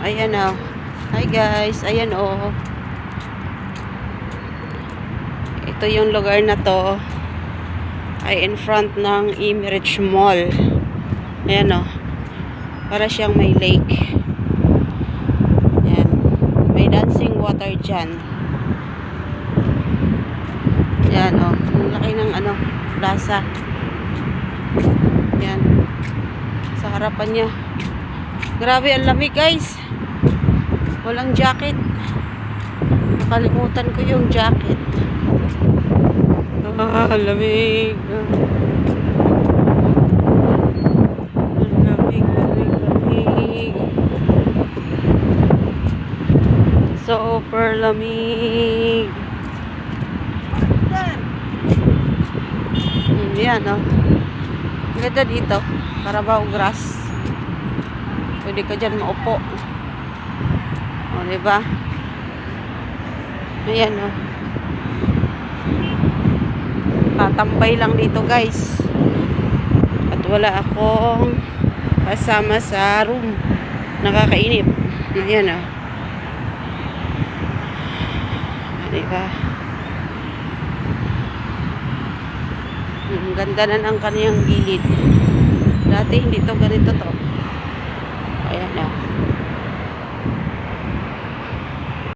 Ayan o. Hi guys, ayan o. Ito yung lugar na to ay in front ng Emerich Mall. Ayan o. Para siyang may lake. Ayan. May dancing water dyan. Ayan o. Ang laki ng plaza. Ayan. Sa harapan niya. Grabe, ang lamig guys. Walang jacket. Nakalimutan ko yung jacket. Lamig. Lamig. Super lamig. Yan o. Ang ganda dito. Carabao grass. Pwede ka dyan maupo. O, diba? Ayan o. Tatambay lang dito guys. At wala akong kasama sa room. Nakakainip. Ayan o. Diba? Ang ganda na ng kaniyang gilid. Dati hindi to ganito to. Ayan o.